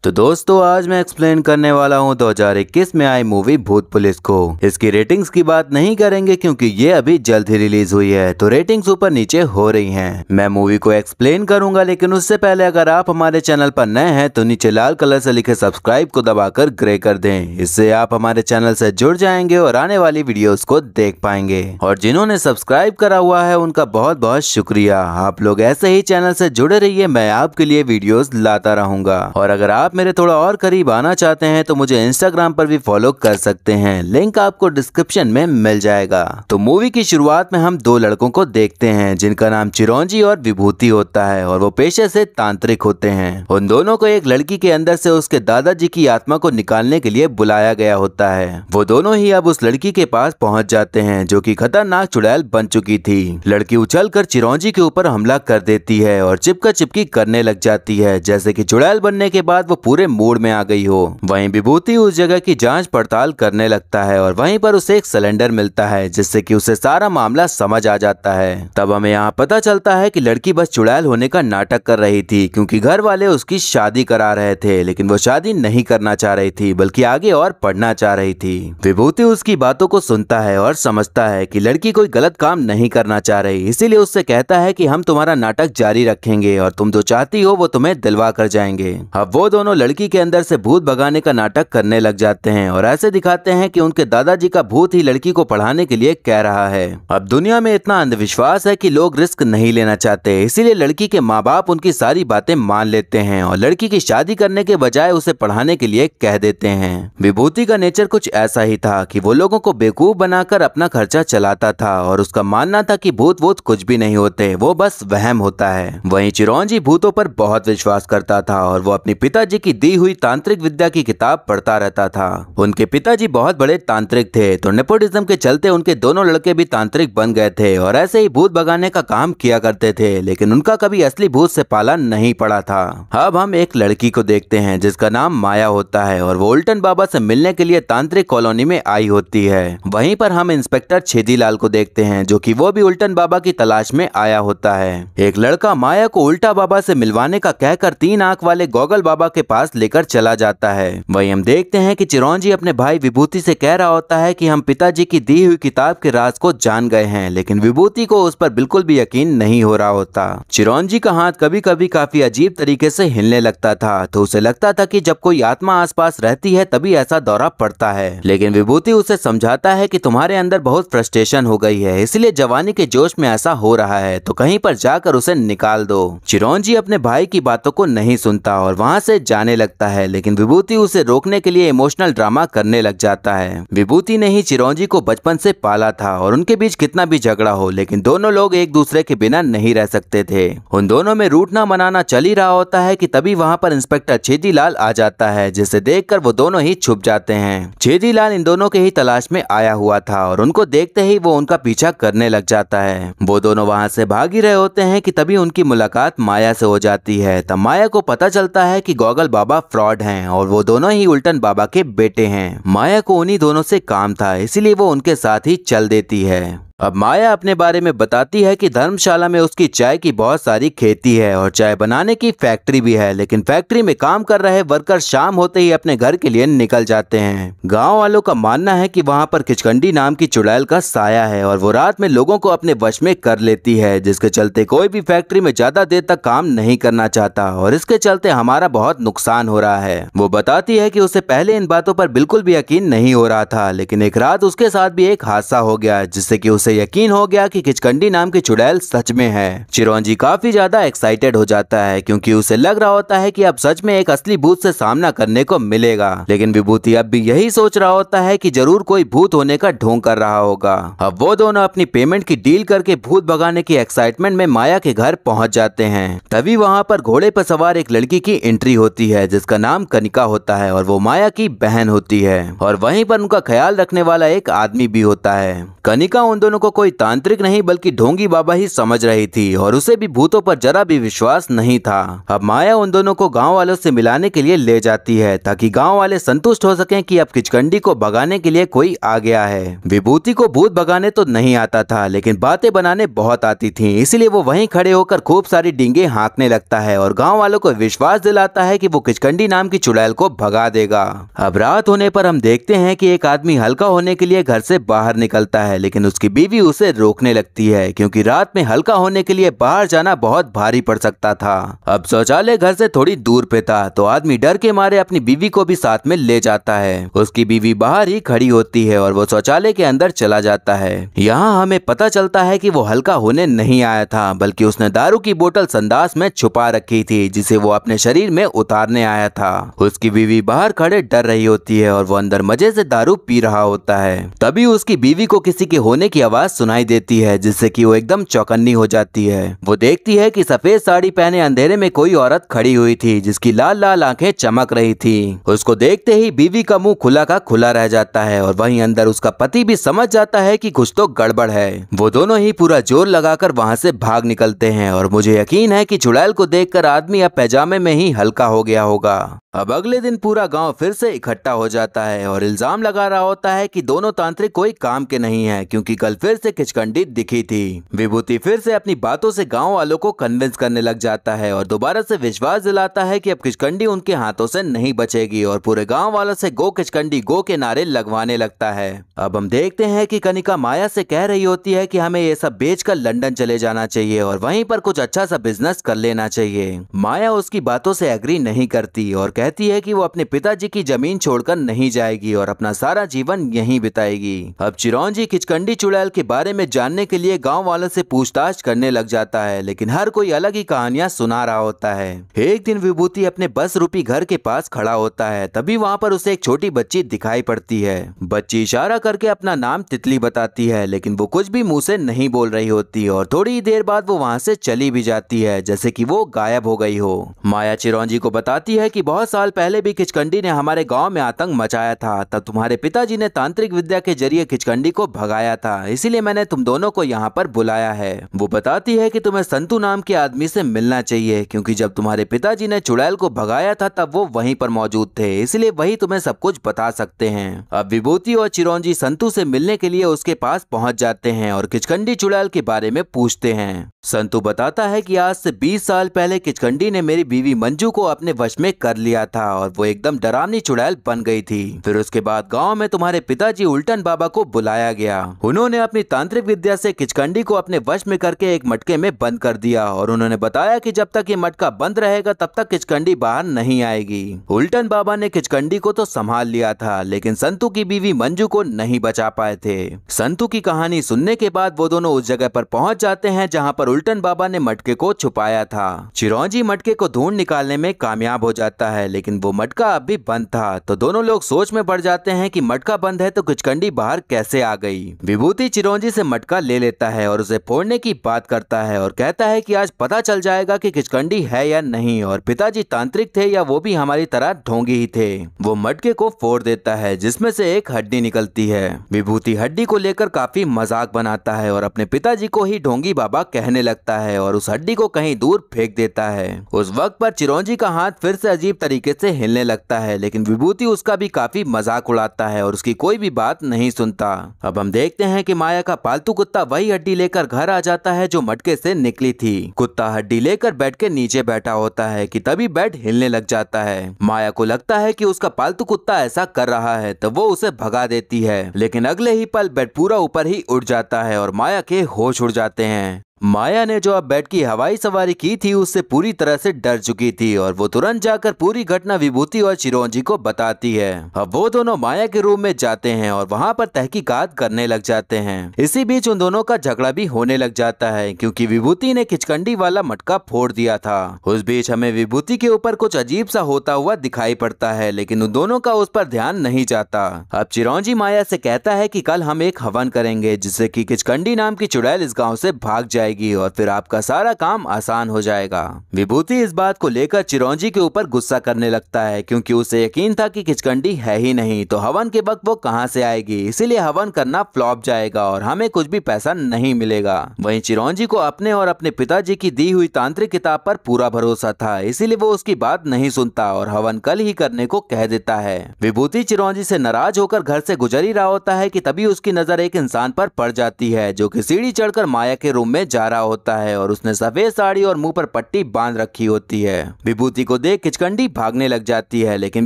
तो दोस्तों आज मैं एक्सप्लेन करने वाला हूँ 2021 में आई मूवी भूत पुलिस को। इसकी रेटिंग्स की बात नहीं करेंगे क्योंकि ये अभी जल्द ही रिलीज हुई है, तो रेटिंग्स ऊपर नीचे हो रही हैं। मैं मूवी को एक्सप्लेन करूंगा, लेकिन उससे पहले अगर आप हमारे चैनल पर नए हैं तो नीचे लाल कलर से लिखे सब्सक्राइब को दबाकर ग्रे कर दें। इससे आप हमारे चैनल से जुड़ जाएंगे और आने वाली वीडियोस को देख पाएंगे। और जिन्होंने सब्सक्राइब करा हुआ है उनका बहुत बहुत शुक्रिया। आप लोग ऐसे ही चैनल से जुड़े रहिए, मैं आपके लिए वीडियोस लाता रहूंगा। और अगर आप मेरे थोड़ा और करीब आना चाहते हैं तो मुझे इंस्टाग्राम पर भी फॉलो कर सकते हैं, लिंक आपको डिस्क्रिप्शन में मिल जाएगा। तो मूवी की शुरुआत में हम दो लड़कों को देखते हैं जिनका नाम चिरंजी और विभूति होता है और वो पेशे से तांत्रिक होते हैं। उन दोनों को एक लड़की के अंदर से उसके दादाजी की आत्मा को निकालने के लिए बुलाया गया होता है। वो दोनों ही अब उस लड़की के पास पहुंच जाते हैं जो कि खतरनाक चुड़ैल बन चुकी थी। लड़की उछलकर चिरंजी के ऊपर हमला कर देती है और चिपका चिपकी करने लग जाती है, जैसे कि चुड़ैल बनने के बाद वो पूरे मूड में आ गई हो। वहीं विभूति उस जगह की जांच पड़ताल करने लगता है और वहीं पर उसे एक सिलेंडर मिलता है जिससे कि उसे सारा मामला समझ आ जाता है। तब हमें यहाँ पता चलता है कि लड़की बस चुड़ैल होने का नाटक कर रही थी क्योंकि घर वाले उसकी शादी करा रहे थे, लेकिन वो शादी नहीं करना चाह रही थी बल्कि आगे और पढ़ना चाह रही थी। विभूति उसकी बातों को सुनता है और समझता है कि लड़की कोई गलत काम नहीं करना चाह रही, इसीलिए उससे कहता है कि हम तुम्हारा नाटक जारी रखेंगे और तुम जो चाहती हो वो तुम्हें दिलवा कर जाएंगे। अब वो दोनों लड़की के अंदर से भूत भगाने का नाटक करने लग जाते हैं और ऐसे दिखाते हैं कि उनके दादाजी का भूत ही लड़की को पढ़ाने के लिए कह रहा है। अब दुनिया में इतना अंधविश्वास है कि लोग रिस्क नहीं लेना चाहते, इसीलिए लड़की के माँ बाप उनकी सारी बातें मान लेते हैं और लड़की की शादी करने के बजाय उसे पढ़ाने के लिए कह देते हैं। विभूति का नेचर कुछ ऐसा ही था कि वो लोगों को बेवकूफ बनाकर अपना खर्चा चलाता था और उसका मानना था कि भूत वूत कुछ भी नहीं होते, वो बस वहम होता है। वहीं चिरंजी भूतों पर बहुत विश्वास करता था और वो अपने पिताजी की दी हुई तांत्रिक विद्या की किताब पढ़ता रहता था। उनके पिताजी बहुत बड़े तांत्रिक थे, तो नेपोटिज्म के चलते उनके दोनों लड़के भी तांत्रिक बन गए थे और ऐसे ही भूत भगाने का काम किया करते थे, लेकिन उनका कभी असली भूत से पाला नहीं पड़ा था। अब हम एक लड़की को देखते हैं जिसका नाम माया होता है और वो उल्टन बाबा से मिलने के लिए तांत्रिक कॉलोनी में आई होती है। वहीं पर हम इंस्पेक्टर छेदीलाल को देखते हैं जो कि वो भी उल्टन बाबा की तलाश में आया होता है। एक लड़का माया को उल्टा बाबा से मिलवाने का कहकर 3 आंख वाले गोगल बाबा के पास लेकर चला जाता है। वहीं हम देखते हैं कि चिरंजी अपने भाई विभूति से कह रहा होता है कि हम पिताजी की दी हुई किताब के राज को जान गए हैं, लेकिन विभूति को उस पर बिल्कुल भी यकीन नहीं हो रहा होता। चिरंजी का हाथ कभी कभी काफी अजीब तरीके से हिलने लगता था, तो उसे लगता था कि जब कोई आत्मा आसपास रहती है तभी ऐसा दौरा पड़ता है। लेकिन विभूति उसे समझाता है कि तुम्हारे अंदर बहुत फ्रस्ट्रेशन हो गई है, इसलिए जवानी के जोश में ऐसा हो रहा है, तो कहीं पर जाकर उसे निकाल दो। चिरंजी अपने भाई की बातों को नहीं सुनता और वहाँ से जाने लगता है, लेकिन विभूति उसे रोकने के लिए इमोशनल ड्रामा करने लग जाता है। विभूति ने ही चिरंजी को बचपन से पाला था और उनके बीच कितना भी झगड़ा हो, लेकिन दोनों लोग एक दूसरे के बिना नहीं रह सकते थे। उन दोनों में रूठना मनाना चल ही रहा होता है कि तभी वहाँ पर इंस्पेक्टर छेदीलाल आ जाता है, जिसे देखकर वो दोनों ही छुप जाते हैं। छेदीलाल इन दोनों के ही तलाश में आया हुआ था और उनको देखते ही वो उनका पीछा करने लग जाता है। वो दोनों वहाँ से भाग ही रहे होते हैं कि तभी उनकी मुलाकात माया से हो जाती है। तब माया को पता चलता है कि गोगल बाबा फ्रॉड हैं और वो दोनों ही उल्टन बाबा के बेटे हैं। माया को उन्हीं दोनों से काम था, इसीलिए वो उनके साथ ही चल देती है। अब माया अपने बारे में बताती है कि धर्मशाला में उसकी चाय की बहुत सारी खेती है और चाय बनाने की फैक्ट्री भी है, लेकिन फैक्ट्री में काम कर रहे वर्कर शाम होते ही अपने घर के लिए निकल जाते हैं। गांव वालों का मानना है कि वहां पर खिचकंडी नाम की चुड़ैल का साया है और वो रात में लोगों को अपने वश में कर लेती है, जिसके चलते कोई भी फैक्ट्री में ज्यादा देर तक काम नहीं करना चाहता और इसके चलते हमारा बहुत नुकसान हो रहा है। वो बताती है कि उसे पहले इन बातों पर बिल्कुल भी यकीन नहीं हो रहा था, लेकिन एक रात उसके साथ भी एक हादसा हो गया जिससे कि उसे यकीन हो गया कि खिचकंडी नाम की चुड़ैल सच में है। चिरंजी काफी ज्यादा एक्साइटेड हो जाता है क्योंकि उसे लग रहा होता है कि अब सच में एक असली भूत से सामना करने को मिलेगा, लेकिन विभूति अब भी यही सोच रहा होता है कि जरूर कोई भूत होने का ढोंग कर रहा होगा। अब वो दोनों अपनी पेमेंट की डील करके भूत भगाने की एक्साइटमेंट में माया के घर पहुंच जाते हैं। तभी वहां पर घोड़े पर सवार एक लड़की की एंट्री होती है जिसका नाम कनिका होता है और वो माया की बहन होती है और वहीं पर उनका ख्याल रखने वाला एक आदमी भी होता है। कनिका उन दोनों दोनों को कोई तांत्रिक नहीं बल्कि ढोंगी बाबा ही समझ रही थी और उसे भी भूतों पर जरा भी विश्वास नहीं था। अब माया उन दोनों को गांव वालों से मिलाने के लिए ले जाती है ताकि गांव वाले संतुष्ट हो सकें कि अब किचकंडी को भगाने के लिए कोई आ गया है। विभूति को भूत भगाने तो नहीं आता था लेकिन बातें बनाने बहुत आती थी, इसलिए वो वहीं खड़े होकर खूब सारी डींगे हाँकने लगता है और गाँव वालों को विश्वास दिलाता है कि वो किचकंडी नाम की चुड़ैल को भगा देगा। अब रात होने पर हम देखते हैं कि एक आदमी हल्का होने के लिए घर से बाहर निकलता है लेकिन उसकी बीवी उसे रोकने लगती है क्योंकि रात में हल्का होने के लिए बाहर जाना बहुत भारी पड़ सकता था। अब शौचालय घर से थोड़ी दूर पे था तो आदमी डर के मारे अपनी बीवी को भी साथ में ले जाता है। उसकी बीवी बाहर ही खड़ी होती है और वो शौचालय के अंदर चला जाता है। यहाँ हमें पता चलता है कि वो हल्का होने नहीं आया था बल्कि उसने दारू की बोतल संडास में छुपा रखी थी जिसे वो अपने शरीर में उतारने आया था। उसकी बीवी बाहर खड़े डर रही होती है और वो अंदर मजे से दारू पी रहा होता है। तभी उसकी बीवी को किसी के होने की आवाज सुनाई देती है जिससे कि वो एकदम चौकन्नी हो जाती है। वो देखती है कि सफेद साड़ी पहने अंधेरे में कोई औरत खड़ी हुई थी जिसकी लाल लाल आंखें चमक रही थी। उसको देखते ही बीवी का मुंह खुला का खुला रह जाता है और वहीं अंदर उसका पति भी समझ जाता है कि कुछ तो गड़बड़ है। वो दोनों ही पूरा जोर लगाकर वहां से भाग निकलते हैं और मुझे यकीन है कि चुड़ैल को देखकर आदमी अब पैजामे में ही हल्का हो गया होगा। अब अगले दिन पूरा गांव फिर से इकट्ठा हो जाता है और इल्जाम लगा रहा होता है कि दोनों तांत्रिक कोई काम के नहीं है क्योंकि कल फिर से किचकंडी दिखी थी। विभूति फिर से अपनी बातों से गांव वालों को कन्विंस करने लग जाता है और दोबारा से विश्वास दिलाता है कि अब किचकंडी उनके हाथों से नहीं बचेगी और पूरे गांव वालों से गो किचकंडी गो के नारे लगवाने लगता है। अब हम देखते हैं कि कनिका माया से कह रही होती है कि हमें ये सब बेचकर लंदन चले जाना चाहिए और वहीं पर कुछ अच्छा सा बिजनेस कर लेना चाहिए। माया उसकी बातों से एग्री नहीं करती और कहती है कि वो अपने पिताजी की जमीन छोड़कर नहीं जाएगी और अपना सारा जीवन यहीं बिताएगी। अब चिरौंजी किचकंडी चुड़ैल के बारे में जानने के लिए गांव वालों से पूछताछ करने लग जाता है लेकिन हर कोई अलग ही कहानियां सुना रहा होता है। एक दिन विभूति अपने बस रूपी घर के पास खड़ा होता है तभी वहाँ पर उसे एक छोटी बच्ची दिखाई पड़ती है। बच्ची इशारा करके अपना नाम तितली बताती है लेकिन वो कुछ भी मुँह से नहीं बोल रही होती और थोड़ी देर बाद वो वहाँ से चली भी जाती है जैसे कि वो गायब हो गई हो। माया चिरौंजी को बताती है कि बहुत साल पहले भी किचकंडी ने हमारे गांव में आतंक मचाया था, तब तुम्हारे पिताजी ने तांत्रिक विद्या के जरिए किचकंडी को भगाया था, इसीलिए मैंने तुम दोनों को यहाँ पर बुलाया है। वो बताती है कि तुम्हें संतू नाम के आदमी से मिलना चाहिए क्योंकि जब तुम्हारे पिताजी ने चुड़ैल को भगाया था तब वो वहीं पर मौजूद थे, इसलिए वही तुम्हें सब कुछ बता सकते हैं। अब विभूति और चिरौंजी संतू से मिलने के लिए उसके पास पहुंच जाते हैं और किचकंडी चुड़ैल के बारे में पूछते हैं। संतू बताता है कि आज से 20 साल पहले किचकंडी ने मेरी बीवी मंजू को अपने वश में कर लिया था और वो एकदम डरावनी चुड़ैल बन गई थी। फिर उसके बाद गांव में तुम्हारे पिताजी उल्टन बाबा को बुलाया गया। उन्होंने अपनी तांत्रिक विद्या से किचकंडी को अपने वश में करके एक मटके में बंद कर दिया और उन्होंने बताया कि जब तक ये मटका बंद रहेगा तब तक किचकंडी बाहर नहीं आएगी। उल्टन बाबा ने किचकंडी को तो संभाल लिया था लेकिन संतू की बीवी मंजू को नहीं बचा पाए थे। संतू की कहानी सुनने के बाद वो दोनों उस जगह पर पहुंच जाते हैं जहां पर उल्टन बाबा ने मटके को छुपाया था। चिरौंजी मटके को ढूंढ निकालने में कामयाब हो जाता है लेकिन वो मटका अब भी बंद था, तो दोनों लोग सोच में पड़ जाते हैं कि मटका बंद है तो किचकंडी बाहर कैसे आ गई। विभूति चिरौंजी से मटका ले लेता है और उसे फोड़ने की बात करता है और कहता है कि आज पता चल जाएगा कि किचकंडी है या नहीं और पिताजी तांत्रिक थे या वो भी हमारी तरह ढोंगी ही थे। वो मटके को फोड़ देता है जिसमें से एक हड्डी निकलती है। विभूति हड्डी को लेकर काफी मजाक बनाता है और अपने पिताजी को ही ढोंगी बाबा कहने लगता है और उस हड्डी को कहीं दूर फेंक देता है। उस वक्त पर चिरौंजी का हाथ फिर से अजीब तरीके से हिलने लगता है लेकिन विभूति उसका भी काफी मजाक उड़ाता है और उसकी कोई भी बात नहीं सुनता। अब हम देखते हैं कि माया का पालतू कुत्ता वही हड्डी लेकर घर आ जाता है जो मटके से निकली थी। कुत्ता हड्डी लेकर बेड के नीचे बैठा होता है कि तभी बेड हिलने लग जाता है। माया को लगता है कि उसका पालतू कुत्ता ऐसा कर रहा है तो वो उसे भगा देती है लेकिन अगले ही पल बेड पूरा ऊपर ही उड़ जाता है और माया के होश उड़ जाते हैं। माया ने जो अब बेड की हवाई सवारी की थी उससे पूरी तरह से डर चुकी थी और वो तुरंत जाकर पूरी घटना विभूति और चिरौंजी को बताती है। अब वो दोनों माया के रूम में जाते हैं और वहाँ पर तहकीकात करने लग जाते हैं। इसी बीच उन दोनों का झगड़ा भी होने लग जाता है क्योंकि विभूति ने किचकंडी वाला मटका फोड़ दिया था। उस बीच हमें विभूति के ऊपर कुछ अजीब सा होता हुआ दिखाई पड़ता है लेकिन उन दोनों का उस पर ध्यान नहीं जाता। अब चिरौंजी माया से कहता है कि कल हम एक हवन करेंगे जिससे कि किचकंडी नाम की चुड़ैल इस गाँव से भाग जाएगी जाएगी और फिर आपका सारा काम आसान हो जाएगा। विभूति इस बात को लेकर चिरौंजी के ऊपर गुस्सा करने लगता है क्योंकि उसे यकीन था कि खिचकंडी है ही नहीं तो हवन के वक्त वो कहां से आएगी, इसीलिए हवन करना फ्लॉप जाएगा और हमें कुछ भी पैसा नहीं मिलेगा। वहीं चिरौंजी को अपने और अपने पिताजी की दी हुई तांत्रिक किताब पर पूरा भरोसा था, इसीलिए वो उसकी बात नहीं सुनता और हवन कल ही करने को कह देता है। विभूति चिरौंजी से नाराज होकर घर से गुजर ही रहा होता है कि तभी उसकी नजर एक इंसान पर पड़ जाती है जो कि सीढ़ी चढ़कर माया के रूम में जा रहा होता है और उसने सफेद साड़ी और मुंह पर पट्टी बांध रखी होती है। विभूति को देख खिचकंडी भागने लग जाती है लेकिन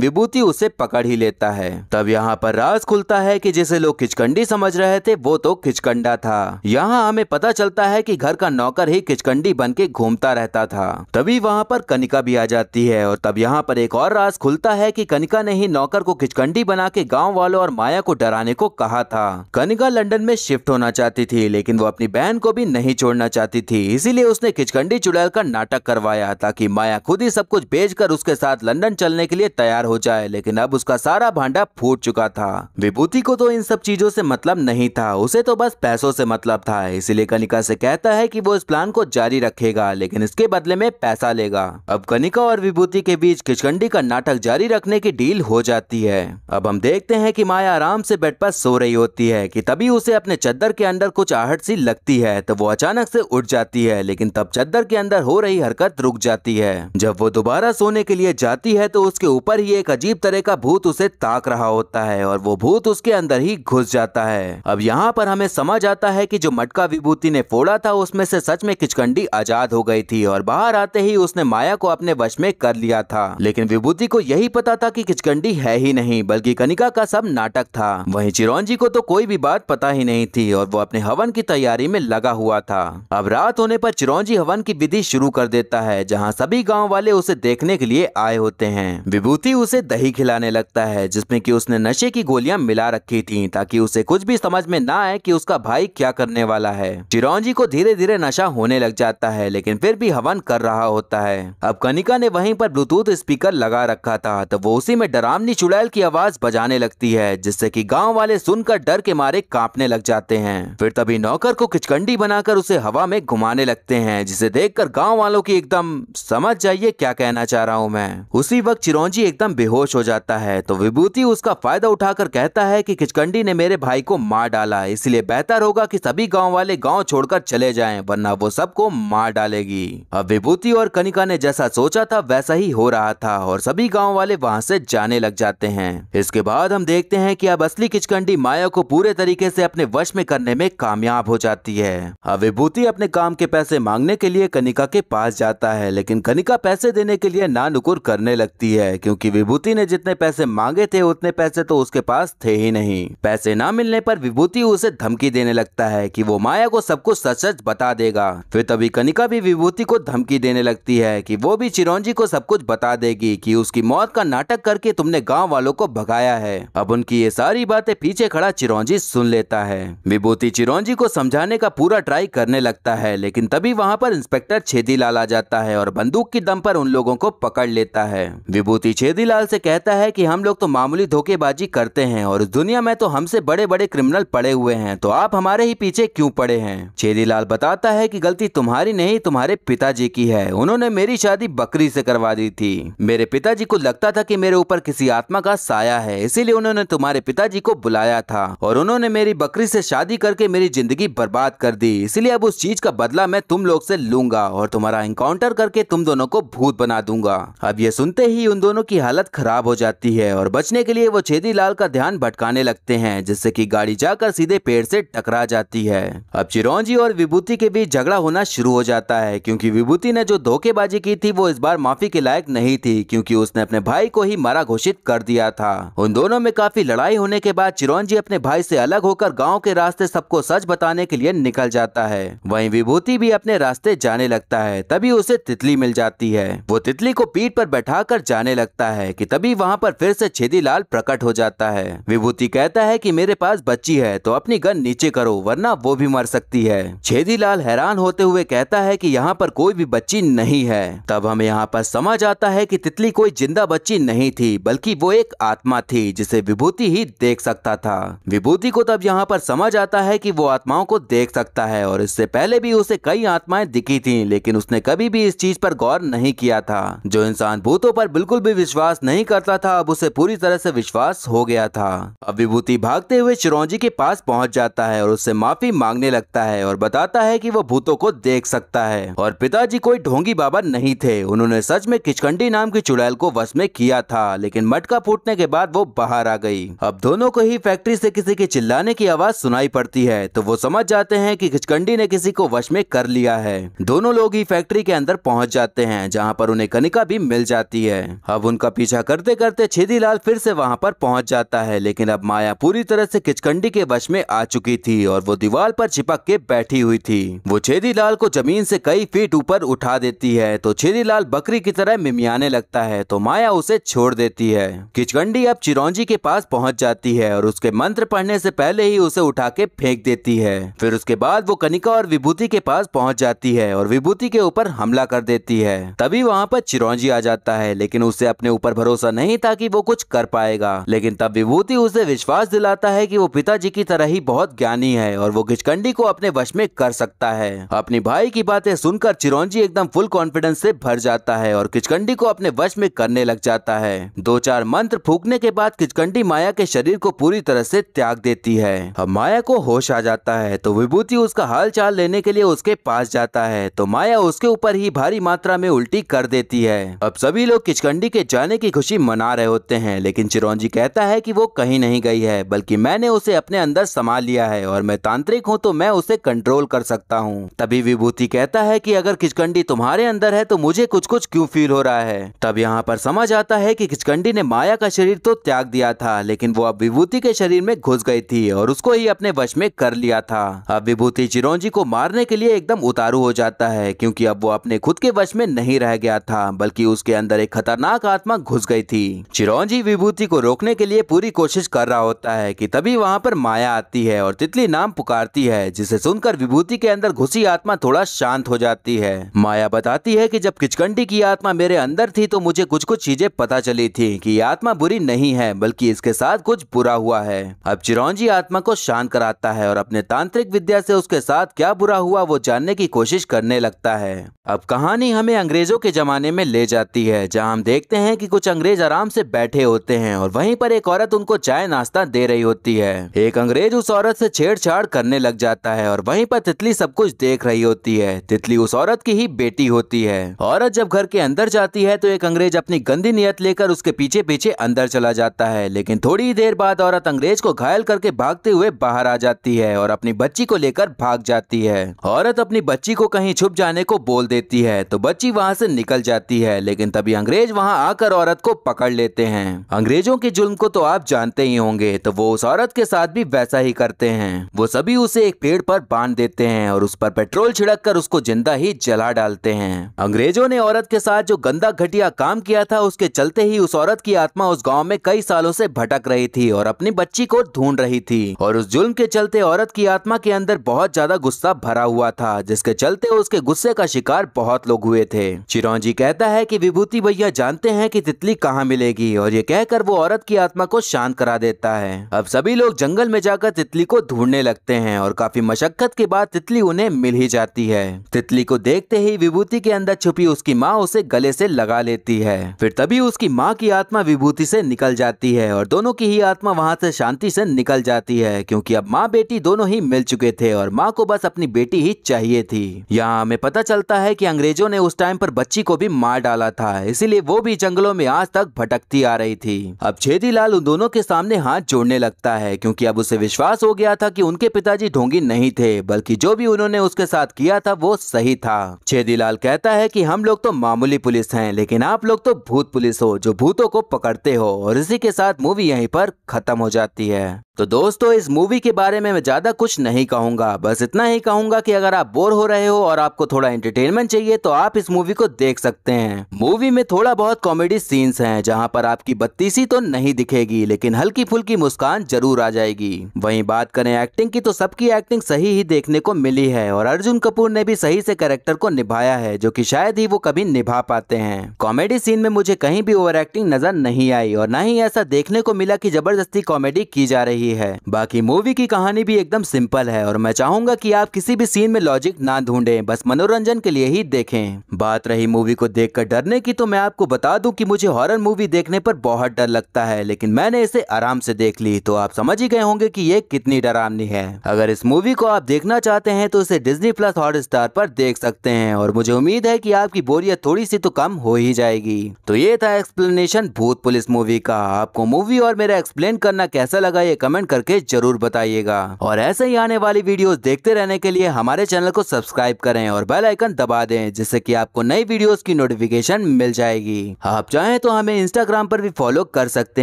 विभूति उसे पकड़ ही लेता है। तब यहाँ पर राज खुलता है कि जिसे लोग खिचकंडी समझ रहे थे वो तो खिचकंडा था। यहाँ हमें पता चलता है कि घर का नौकर ही खिचकंडी बन के घूमता रहता था। तभी वहाँ पर कनिका भी आ जाती है और तब यहाँ पर एक और राज खुलता है कि कनिका ने ही नौकर को खिचकंडी बना के गाँव वालों और माया को डराने को कहा था। कनिका लंदन में शिफ्ट होना चाहती थी लेकिन वो अपनी बहन को भी नहीं छोड़ना चाहती थी, इसीलिए उसने खिचकंडी चुड़ैल का नाटक करवाया ताकि माया खुद ही सब कुछ बेचकर उसके साथ लंदन चलने के लिए तैयार हो जाए। लेकिन अब उसका सारा भांडा फूट चुका था। विभूति को तो इन सब चीजों से मतलब नहीं था, उसे तो बस पैसों से मतलब था, इसीलिए कनिका से कहता है कि वो इस प्लान को जारी रखेगा लेकिन इसके बदले में पैसा लेगा। अब कनिका और विभूति के बीच खिचकंडी का नाटक जारी रखने की डील हो जाती है। अब हम देखते हैं कि माया आराम से बेड पर सो रही होती है कि तभी उसे अपने चद्दर के अंदर कुछ आहट सी लगती है तो वो अचानक से उठ जाती है लेकिन तब चद्दर के अंदर हो रही हरकत रुक जाती है। जब वो दोबारा सोने के लिए जाती है तो उसके ऊपर ही एक अजीब तरह का भूत उसे ताक रहा होता है और वो भूत उसके अंदर ही घुस जाता है। अब यहाँ पर हमें समझ आता है कि जो मटका विभूति ने फोड़ा था उसमें से सच में खिचकंडी आजाद हो गई थी और बाहर आते ही उसने माया को अपने वश में कर लिया था। लेकिन विभूति को यही पता था कि खिचकंडी है ही नहीं बल्कि कनिका का सब नाटक था। वहीं चिरौंजी को तो कोई भी बात पता ही नहीं थी और वो अपने हवन की तैयारी में लगा हुआ था। अब रात होने पर चिरौंजी हवन की विधि शुरू कर देता है जहाँ सभी गाँव वाले उसे देखने के लिए आए होते हैं। विभूति उसे दही खिलाने लगता है जिसमें कि उसने नशे की गोलियां मिला रखी थी ताकि उसे कुछ भी समझ में ना आए कि उसका भाई क्या करने वाला है। चिरौंजी को धीरे धीरे नशा होने लग जाता है लेकिन फिर भी हवन कर रहा होता है। अब कनिका ने वहीं पर ब्लूटूथ स्पीकर लगा रखा था तो वो उसी में डरावनी चुड़ैल की आवाज बजाने लगती है जिससे कि गाँव वाले सुनकर डर के मारे कांपने लग जाते हैं। फिर तभी नौकर को खिचकंडी बनाकर उसे हवा में घुमाने लगते हैं जिसे देखकर गाँव वालों की एकदम समझ जाइए क्या कहना चाह रहा हूँ मैं। उसी वक्त चिरौंजी एकदम बेहोश हो जाता है तो विभूति उसका फायदा उठाकर कहता है कि खिचकंडी ने मेरे भाई को मार डाला, इसलिए बेहतर होगा कि सभी गांव वाले गांव छोड़कर चले जाएं वरना वो सबको मार डालेगी। अब विभूति और कनिका ने जैसा सोचा था वैसा ही हो रहा था और सभी गांव वाले वहां से जाने लग जाते हैं। इसके बाद हम देखते हैं कि अब असली खिचकंडी माया को पूरे तरीके से अपने वश में करने में कामयाब हो जाती है। अब विभूति अपने काम के पैसे मांगने के लिए कनिका के पास जाता है लेकिन कनिका पैसे देने के लिए ना नुकुर करने लगती है क्योंकि विभूति ने जितने पैसे मांगे थे उतने पैसे तो उसके पास थे ही नहीं। पैसे ना मिलने पर विभूति उसे धमकी देने लगता है कि वो माया को सब कुछ सच सच बता देगा। फिर तभी कनिका भी विभूति को धमकी देने लगती है कि वो भी चिरौंजी को सब कुछ बता देगी कि उसकी मौत का नाटक करके तुमने गाँव वालों को भगाया है। अब उनकी ये सारी बातें पीछे खड़ा चिरौंजी सुन लेता है। विभूति चिरौंजी को समझाने का पूरा ट्राई करने लगता है लेकिन तभी वहाँ पर इंस्पेक्टर छेदीलाल आ जाता है और बंदूक की दम पर उन लोगों को पकड़ लेता है। विभूति छेदीलाल से कहता है कि हम लोग तो मामूली धोखेबाजी करते हैं और इस दुनिया में तो हमसे बड़े बड़े क्रिमिनल पड़े हुए हैं तो आप हमारे ही पीछे क्यों पड़े हैं। छेदीलाल बताता है कि गलती तुम्हारी नहीं तुम्हारे पिताजी की है, उन्होंने मेरी शादी बकरी से करवा दी थी। मेरे पिताजी को लगता था कि मेरे ऊपर किसी आत्मा का साया है इसीलिए उन्होंने तुम्हारे पिताजी को बुलाया था और उन्होंने मेरी बकरी से शादी करके मेरी जिंदगी बर्बाद कर दी, इसलिए अब उस चीज का बदला मैं तुम लोग से लूंगा और तुम्हारा एनकाउंटर करके तुम दोनों को भूत बना दूंगा। अब ये सुनते ही उन दोनों की हालत खराब हो जाती है और बचने के लिए वो छेदीलाल का ध्यान भटकाने लगते हैं जिससे कि गाड़ी जाकर सीधे पेड़ से टकरा जाती है। अब चिरौंजी और विभूति के बीच झगड़ा होना शुरू हो जाता है क्योंकि विभूति ने जो धोखेबाजी की थी वो इस बार माफी के लायक नहीं थी क्योंकि उसने अपने भाई को ही मरा घोषित कर दिया था। उन दोनों में काफी लड़ाई होने के बाद चिरौंजी अपने भाई से अलग होकर गाँव के रास्ते सबको सच बताने के लिए निकल जाता है। वहीं विभूति भी अपने रास्ते जाने लगता है। तभी उसे तितली मिल जाती है। वो तितली को पीठ पर बैठाकर जाने लगता है कि तभी वहाँ पर फिर से छेदीलाल प्रकट हो जाता है। विभूति कहता है कि मेरे पास बच्ची है तो अपनी गन नीचे करो वरना वो भी मर सकती है। छेदीलाल हैरान होते हुए कहता है कि यहाँ पर कोई भी बच्ची नहीं है। तब हमें यहाँ पर समझ आता है कि तितली कोई जिंदा बच्ची नहीं थी बल्कि वो एक आत्मा थी जिसे विभूति ही देख सकता था। विभूति को तब यहाँ पर समझ आता है कि वो आत्माओं को देख सकता है और इससे पहले भी उसे कई आत्माएं दिखी थी, लेकिन उसने कभी भी इस चीज पर गौर नहीं किया था। जो इंसान भूतों पर बिल्कुल भी विश्वास नहीं करता था, अब उसे पूरी तरह से विश्वास हो गया था। अब विभूति भागते हुए चिरौंजी के पास पहुंच जाता है और उससे माफी मांगने लगता है और बताता है कि वो भूतों को देख सकता है और पिताजी कोई ढोंगी बाबा नहीं थे। उन्होंने सच में किचकंडी नाम की चुड़ैल को वश में किया था, लेकिन मटका फूटने के बाद वो बाहर आ गई। अब दोनों को ही फैक्ट्री से किसी के चिल्लाने की आवाज सुनाई पड़ती है, तो वो समझ जाते हैं कि किचकंडी ने किसी को वश में कर लिया है। दोनों लोग ही फैक्ट्री के अंदर पहुंच जाते हैं, जहां पर उन्हें कनिका भी मिल जाती है। अब उनका पीछा करते करते छेदीलाल फिर से वहां पर पहुंच जाता है, लेकिन अब माया पूरी तरह से किचकंडी के वश में आ चुकी थी और वो दीवार पर चिपक के बैठी हुई थी। वो छेदीलाल को जमीन से कई फीट ऊपर उठा देती है, तो छेदीलाल बकरी की तरह मिमियाने लगता है, तो माया उसे छोड़ देती है। किचकंडी अब चिरौंजी के पास पहुंच जाती है और उसके मंत्र पढ़ने से पहले ही उसे उठा के फेंक देती है। फिर उसके बाद वो कनिका और विभूति के पास पहुंच जाती है और विभूति के ऊपर हमला कर देती है। तभी वहां पर चिरौंजी आ जाता है, लेकिन उसे अपने ऊपर भरोसा नहीं था कि वो कुछ कर पाएगा। लेकिन तब विभूति उसे विश्वास दिलाता है कि वो पिताजी की तरह ही बहुत ज्ञानी है और वो किचकंडी को अपने वश में कर सकता है। अपनी भाई की बातें सुनकर चिरौंजी एकदम फुल कॉन्फिडेंस से भर जाता है और किचकंडी को अपने वश में करने लग जाता है। 2-4 मंत्र फूकने के बाद किचकंडी माया के शरीर को पूरी तरह से त्याग देती है। अब माया को होश आ जाता है, तो विभूति उसका हाल चाल लेने के लिए उसके पास जाता है, तो माया उसके ऊपर ही भारी मात्रा में उल्टी कर देती है। अब सभी लोग किचकंडी के जाने की खुशी मना रहे होते हैं, लेकिन चिरौंजी कहता है कि वो कहीं नहीं गई है, बल्कि मैंने उसे अपने अंदर समा लिया है और मैं तांत्रिक हूँ, तो मैं उसे कंट्रोल कर सकता हूँ। तभी विभूति कहता है कि अगर किचकंडी तुम्हारे अंदर है तो मुझे कुछ कुछ क्यों फील हो रहा है। तब यहाँ पर समझ आता है कि किचकंडी ने माया का शरीर तो त्याग दिया था, लेकिन वो अब विभूति के शरीर में घुस गई थी और उसको ही अपने वश में कर लिया था। अब विभूति चिरौंजी को मारने के लिए एकदम उतारू हो जाता है, क्योंकि अब वो अपने खुद के वश में नहीं रह गया था, बल्कि उसके अंदर एक खतरनाक आत्मा घुस गई थी। चिरौंजी विभूति को रोकने के लिए पूरी कोशिश कर रहा होता है कि तभी वहाँ पर माया आती है और तितली नाम पुकारती है, जिसे सुनकर विभूति के अंदर घुसी आत्मा थोड़ा शांत हो जाती है। माया बताती है कि जब किचकंडी की आत्मा मेरे अंदर थी तो मुझे कुछ कुछ चीजें पता चली थी कि ये आत्मा बुरी नहीं है, बल्कि इसके साथ कुछ बुरा हुआ है। अब चिरौंजी आत्मा को शांत कराता है और अपने तांत्रिक विद्या से उसके साथ क्या बुरा हुआ वो जानने की कोशिश करने लगता है। अब कहानी हमें अंग्रेजों के जमाने में ले जाती है, जहां हम देखते हैं कि कुछ अंग्रेज आराम से बैठे होते हैं और वहीं पर एक औरत उनको चाय नाश्ता दे रही होती है। एक अंग्रेज उस औरत से छेड़छाड़ करने लग जाता है और वहीं पर तितली सब कुछ देख रही होती है। तितली उस औरत की ही बेटी होती है। औरत जब घर के अंदर जाती है तो एक अंग्रेज अपनी गंदी नियत लेकर उसके पीछे पीछे अंदर चला जाता है, लेकिन थोड़ी ही देर बाद औरत अंग्रेज को घायल करके भागते हुए बाहर आ जाती है और अपनी बच्ची को लेकर भाग जाती है। औरत अपनी बच्ची को कहीं छुप जाने को बोल देती है, तो बच्ची वहां से निकल जाती है, लेकिन तभी अंग्रेज वहां आकर औरत को पकड़ लेते हैं। अंग्रेजों के जुल्म को तो आप जानते ही होंगे, तो वो उस औरत के साथ भी वैसा ही करते हैं। वो सभी उसे एक पेड़ पर बांध देते हैं और उस पर पेट्रोल छिड़क कर उसको जिंदा ही जला डालते हैं। अंग्रेजों ने औरत के साथ जो गंदा घटिया काम किया था, उसके चलते ही उस औरत की आत्मा उस गांव में कई सालों से भटक रही थी और अपनी बच्ची को ढूंढ रही थी। और उस जुल्म के चलते औरत की आत्मा के अंदर बहुत ज्यादा गुस्सा भरा हुआ था, जिसके चलते उसके गुस्से का शिकार बहुत लोग हुए थे। चिरौंजी कहता है कि विभूति भैया जानते हैं कि तितली कहाँ मिलेगी, और ये कहकर वो औरत की आत्मा को शांत करा देता है। अब सभी लोग जंगल में जाकर तितली को ढूंढने लगते हैं और काफी मशक्कत के बाद तितली उन्हें मिल ही जाती है। तितली को देखते ही विभूति के अंदर छुपी उसकी माँ उसे गले से लगा लेती है। फिर तभी उसकी माँ की आत्मा विभूति से निकल जाती है और दोनों की ही आत्मा वहाँ से शांति से निकल जाती है, क्योंकि अब माँ बेटी दोनों ही मिल चुके थे और माँ को बस अपनी बेटी ही चाहिए थी। यहाँ हमें पता चलता है कि अंग्रेजों ने उस टाइम पर बच्ची को भी मार डाला था, इसीलिए वो भी जंगलों में आज तक भटकती आ रही थी। अब छेदीलाल उन दोनों के सामने हाथ जोड़ने लगता है, क्योंकि अब उसे विश्वास हो गया था कि उनके पिताजी ढोंगी नहीं थे, बल्कि जो भी उन्होंने उसके साथ किया था वो सही था। छेदीलाल कहता है कि हम लोग तो मामूली पुलिस हैं, लेकिन आप लोग तो भूत पुलिस हो जो भूतों को पकड़ते हो। और इसी के साथ मूवी यहीं पर खत्म हो जाती है। तो दोस्तों, इस मूवी के बारे में मैं ज्यादा कुछ नहीं कहूंगा, बस इतना ही कहूंगा कि अगर आप बोर हो रहे हो और आपको थोड़ा एंटरटेनमेंट चाहिए तो आप इस मूवी को देख सकते हैं। मूवी में थोड़ा बहुत कॉमेडी सीन्स हैं, जहां पर आपकी बत्तीसी तो नहीं दिखेगी, लेकिन हल्की फुल्की मुस्कान जरूर आ जाएगी। वहीं बात करें एक्टिंग की, तो सबकी एक्टिंग सही ही देखने को मिली है और अर्जुन कपूर ने भी सही से कैरेक्टर को निभाया है, जो कि शायद ही वो कभी निभा पाते हैं। कॉमेडी सीन में मुझे कहीं भी ओवर एक्टिंग नजर नहीं आई और न ही ऐसा देखने को मिला कि जबरदस्ती कॉमेडी की जा रही गई है। बाकी मूवी की कहानी भी एकदम सिंपल है और मैं चाहूंगा कि आप किसी भी सीन में लॉजिक ना ढूंढें, बस मनोरंजन के लिए ही देखें। बात रही मूवी को देखकर डरने की, तो मैं आपको बता दूं कि मुझे हॉरर मूवी देखने पर बहुत डर लगता है, लेकिन मैंने इसे आराम से देख ली, तो आप समझ ही गए होंगे कि ये कितनी डरावनी है। अगर इस मूवी को आप देखना चाहते हैं तो इसे डिज्नी प्लस हॉटस्टार पर देख सकते हैं और मुझे उम्मीद है कि आपकी बोरियत थोड़ी सी तो कम हो ही जाएगी। तो ये था एक्सप्लेनेशन भूत पुलिस मूवी का। आपको मूवी और मेरा एक्सप्लेन करना कैसा लगा ये कमेंट करके जरूर बताइएगा और ऐसे ही आने वाली वीडियोस देखते रहने के लिए हमारे चैनल को सब्सक्राइब करें और बेल आइकन दबा दें, जिससे कि आपको नई वीडियोस की नोटिफिकेशन मिल जाएगी। आप चाहें तो हमें इंस्टाग्राम पर भी फॉलो कर सकते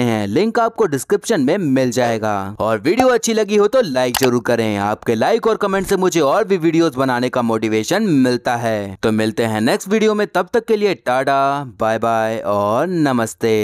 हैं, लिंक आपको डिस्क्रिप्शन में मिल जाएगा। और वीडियो अच्छी लगी हो तो लाइक जरूर करें, आपके लाइक और कमेंट से मुझे और भी वीडियोस बनाने का मोटिवेशन मिलता है। तो मिलते हैं नेक्स्ट वीडियो में, तब तक के लिए टाटा बाय बाय और नमस्ते।